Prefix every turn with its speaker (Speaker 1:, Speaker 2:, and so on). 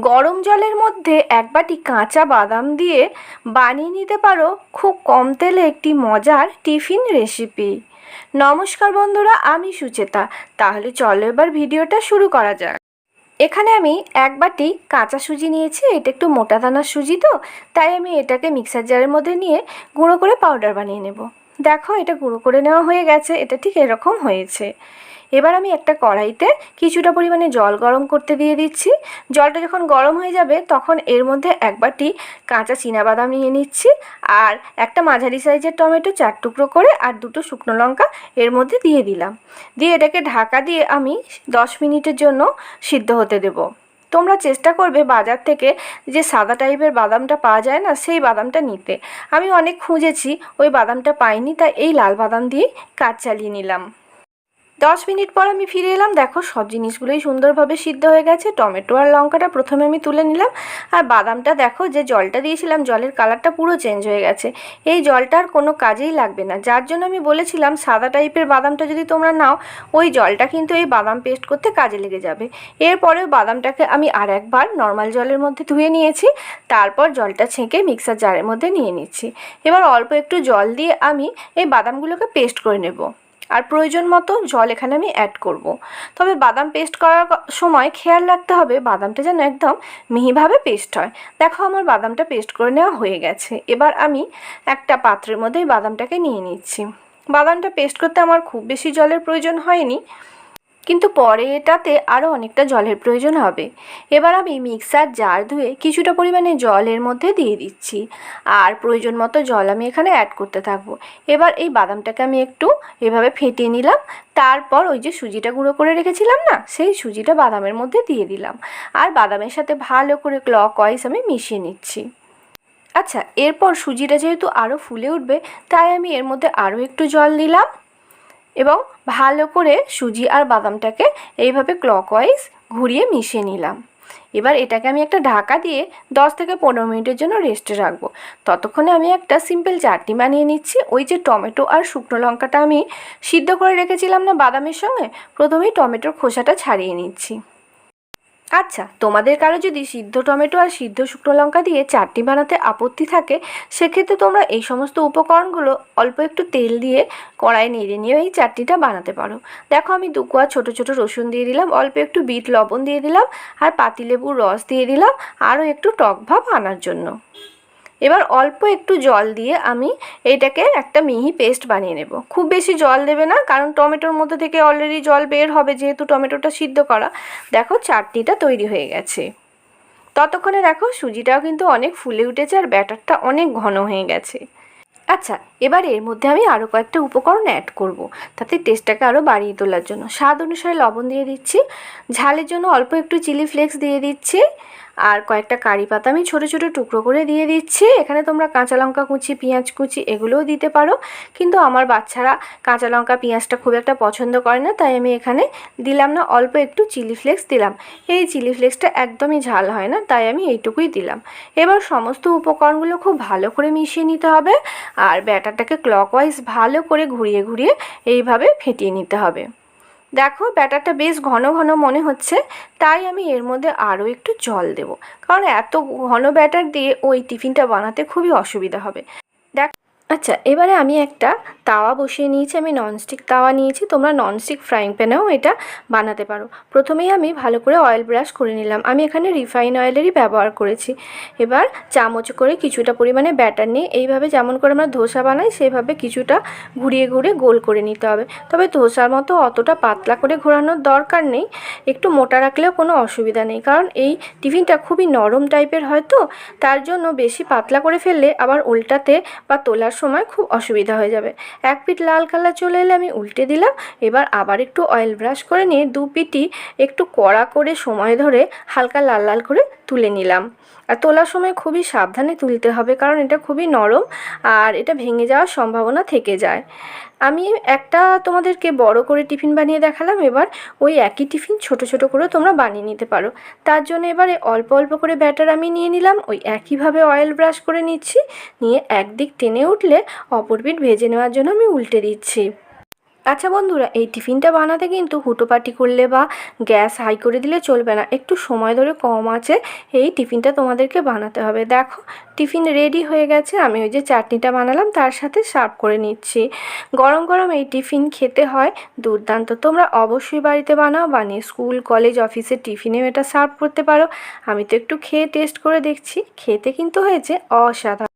Speaker 1: গরম জলের মধ্যে এক বাটি কাঁচা বাদাম দিয়ে বানিয়ে নিতে পারো খুব কম তেলে একটি মজার টিফিন রেসিপি। নমস্কার বন্ধুরা, আমি সুচেতা। তাহলে চলো এবার ভিডিওটা শুরু করা যাক। এখানে আমি এক বাটি কাঁচা সুজি নিয়েছি। এটা একটু মোটা দানার সুজি, তো তাই আমি এটাকে মিক্সার জারের মধ্যে নিয়ে গুঁড়ো করে পাউডার বানিয়ে নেব। দেখো, এটা গুঁড়ো করে নেওয়া হয়ে গেছে। এটা ঠিক এরকম হয়েছে। এবার আমি একটা কড়াইতে কিছুটা পরিমাণে জল গরম করতে দিয়ে দিচ্ছি। জলটা যখন গরম হয়ে যাবে তখন এর মধ্যে এক বাটি কাঁচা বাদাম নিয়ে নিচ্ছি, আর একটা মাঝারি সাইজের টমেটো 4 টুকরো করে আর 2টো শুকনো লঙ্কা এর মধ্যে দিয়ে দিলাম। দিয়ে এটাকে ঢাকা দিয়ে আমি 10 মিনিটের জন্য সিদ্ধ হতে দেব। তোমরা চেষ্টা করবে বাজার থেকে যে সাদা টাইপের বাদামটা পাওয়া যায় না, সেই বাদামটা নিতে। আমি অনেক খুঁজেছি, ওই বাদামটা পাইনি, তাই এই লাল বাদাম দিয়েই কাজ চালিয়ে নিলাম। 10 মিনিট পর আমি ফিরে এলাম। দেখো, সব জিনিসগুলোই সুন্দরভাবে সিদ্ধ হয়ে গেছে। টমেটো আর লঙ্কাটা প্রথমে আমি তুলে নিলাম, আর বাদামটা দেখো, যে জলটা দিয়েছিলাম জলের কালারটা পুরো চেঞ্জ হয়ে গেছে। এই জলটা আর কোনো কাজেই লাগবে না, যার জন্য আমি বলেছিলাম সাদা টাইপের বাদামটা যদি তোমরা নাও, ওই জলটা কিন্তু এই বাদাম পেস্ট করতে কাজে লেগে যাবে। এরপরেও বাদামটাকে আমি আর একবার নর্মাল জলের মধ্যে ধুয়ে নিয়েছি, তারপর জলটা ছেঁকে মিক্সার জারের মধ্যে নিয়ে নিচ্ছি। এবার অল্প একটু জল দিয়ে আমি এই বাদামগুলোকে পেস্ট করে নেব, আর প্রয়োজন মতো জল এখানে আমি অ্যাড করব। তবে বাদাম পেস্ট করার সময় খেয়াল রাখতে হবে বাদামটা যেন একদম মিহিভাবে পেস্ট হয়। দেখো, আমার বাদামটা পেস্ট করে নেওয়া হয়ে গেছে। এবার আমি একটা পাত্রের মধ্যে এই বাদামটাকে নিয়ে নিচ্ছি। বাদামটা পেস্ট করতে আমার খুব বেশি জলের প্রয়োজন হয়নি, কিন্তু পরে এটাতে আরও অনেকটা জলের প্রয়োজন হবে। এবার আমি মিক্সার জার ধুয়ে কিছুটা পরিমাণে জল এর মধ্যে দিয়ে দিচ্ছি, আর প্রয়োজন মতো জল আমি এখানে অ্যাড করতে থাকবো। এবার এই বাদামটাকে আমি একটু এভাবে ফেটিয়ে নিলাম। তারপর ওই যে সুজিটা গুঁড়ো করে রেখেছিলাম না, সেই সুজিটা বাদামের মধ্যে দিয়ে দিলাম, আর বাদামের সাথে ভালো করে ক্লকওয়াইজ আমি মিশিয়ে নিচ্ছি। আচ্ছা, এরপর সুজিটা যেহেতু আরও ফুলে উঠবে, তাই আমি এর মধ্যে আরও একটু জল দিলাম এবং ভালো করে সুজি আর বাদামটাকে এইভাবে ক্লকওয়াইজ ঘুরিয়ে মিশিয়ে নিলাম। এবার এটাকে আমি একটা ঢাকা দিয়ে 10 থেকে 15 মিনিটের জন্য রেস্টে রাখবো। ততক্ষণে আমি একটা সিম্পল চাটনি বানিয়ে নিচ্ছি। ওই যে টমেটো আর শুকনো লঙ্কাটা আমি সিদ্ধ করে রেখেছিলাম না বাদামের সঙ্গে, প্রথমেই টমেটোর খোসাটা ছাড়িয়ে নিচ্ছি। আচ্ছা, তোমাদের কারো যদি সিদ্ধ টমেটো আর সিদ্ধ শুকনো লঙ্কা দিয়ে চাটনি বানাতে আপত্তি থাকে, সেক্ষেত্রে তোমরা এই সমস্ত উপকরণগুলো অল্প একটু তেল দিয়ে কড়াইয়ে নেড়ে নিয়ে এই চাটনিটা বানাতে পারো। দেখো, আমি 2 কোয়া ছোটো ছোটো রসুন দিয়ে দিলাম, অল্প একটু বিট লবণ দিয়ে দিলাম, আর পাতিলেবুর রস দিয়ে দিলাম আরও একটু টক ভাব আনার জন্য। এবার অল্প একটু জল দিয়ে আমি এটাকে একটা মিহি পেস্ট বানিয়ে নেব। খুব বেশি জল দেবে না, কারণ টমেটোর মধ্যে থেকে অলরেডি জল বের হবে, যেহেতু টমেটোটা সিদ্ধ করা। দেখো, চাটনিটা তৈরি হয়ে গেছে। ততক্ষণে দেখো, সুজিটাও কিন্তু অনেক ফুলে উঠেছে আর ব্যাটারটা অনেক ঘন হয়ে গেছে। আচ্ছা, এবার এর মধ্যে আমি আরও কয়েকটা উপকরণ অ্যাড করব, তাতে টেস্টটাকে আরও বাড়িয়ে তোলার জন্য। স্বাদ অনুসারে লবণ দিয়ে দিচ্ছি, ঝালের জন্য অল্প একটু চিলি ফ্লেক্স দিয়ে দিচ্ছি, আর কয়েকটা কারি পাতা আমি ছোটো ছোটো টুকরো করে দিয়ে দিচ্ছি। এখানে তোমরা কাঁচা লঙ্কা কুচি, পেঁয়াজ কুচি এগুলোও দিতে পারো, কিন্তু আমার বাচ্চারা কাঁচা লঙ্কা পেঁয়াজটা খুব একটা পছন্দ করে না, তাই আমি এখানে দিলাম না। অল্প একটু চিলি ফ্লেক্স দিলাম। এই চিলি ফ্লেক্সটা একদমই ঝাল হয় না, তাই আমি এইটুকুই দিলাম। এবার সমস্ত উপকরণগুলো খুব ভালো করে মিশিয়ে নিতে হবে, আর ব্যাটারটাকে ক্লকওয়াইজ ভালো করে ঘুরিয়ে ঘুরিয়ে এইভাবে ফেটিয়ে নিতে হবে। দেখো, ব্যাটারটা বেশ ঘন ঘন মনে হচ্ছে, তাই আমি এর মধ্যে আরও একটু জল দেব, কারণ এত ঘন ব্যাটার দিয়ে ওই টিফিনটা বানাতে খুবই অসুবিধা হবে। দেখ, আচ্ছা, এবারে আমি একটা তাওয়া বসিয়ে নিয়েছি। আমি ননস্টিক তাওয়া নিয়েছি, তোমরা ননস্টিক ফ্রাইং প্যানেও এটা বানাতে পারো। প্রথমেই আমি ভালো করে অয়েল ব্রাশ করে নিলাম। আমি এখানে রিফাইন অয়েলেরই ব্যবহার করেছি। এবার চামচ করে কিছুটা পরিমাণে ব্যাটার নিয়ে এইভাবে যেমন করে আমরা ধোসা বানাই সেভাবে কিছুটা ঘুরিয়ে ঘুরিয়ে গোল করে নিতে হবে। তবে ধোসার মতো অতটা পাতলা করে ঘোরানোর দরকার নেই, একটু মোটা রাখলেও কোনো অসুবিধা নেই, কারণ এই টিফিনটা খুবই নরম টাইপের হয়, তো তার জন্য বেশি পাতলা করে ফেললে আবার উল্টাতে বা তোলার সময় খুব অসুবিধা হয়ে যাবে। এক পিঠ লাল কালার চলে এলে আমি উল্টে দিলাম। এবার আবার একটু অয়েল ব্রাশ করে নিয়ে 2 পিঠই একটু কড়া করে সময় ধরে হালকা লাল লাল করে তুলে নিলাম। আর তোলার সময় খুবই সাবধানে তুলতে হবে, কারণ এটা খুবই নরম আর এটা ভেঙে যাওয়ার সম্ভাবনা থেকে যায়। আমি একটা তোমাদেরকে বড় করে টিফিন বানিয়ে দেখালাম। এবার ওই একই টিফিন ছোট ছোট করে তোমরা বানিয়ে নিতে পারো। তার জন্য এবারে অল্প অল্প করে ব্যাটার আমি নিয়ে নিলাম, ওই একইভাবে অয়েল ব্রাশ করে নিচ্ছি, নিয়ে একদিক টেনে উঠলে অপর পিঠ ভেজে নেওয়ার জন্য আমি উল্টে দিচ্ছি। আচ্ছা বন্ধুরা, এই টিফিনটা বানাতে কিন্তু হুটোপাটি করলে বা গ্যাস হাই করে দিলে চলবে না। একটু সময় ধরে কম আঁচে এই টিফিনটা তোমাদেরকে বানাতে হবে। দেখো টিফিন রেডি হয়ে গেছে। আমি ওই যে চাটনিটা বানালাম তার সাথে সার্ভ করে নিচ্ছি। গরম গরম এই টিফিন খেতে হয় দুর্দান্ত। তোমরা অবশ্যই বাড়িতে বানাও, বানিয়ে স্কুল কলেজ অফিসের টিফিনেও এটা সার্ভ করতে পারো। আমি তো একটু খেয়ে টেস্ট করে দেখছি, খেতে কিন্তু হয়েছে অসাধারণ।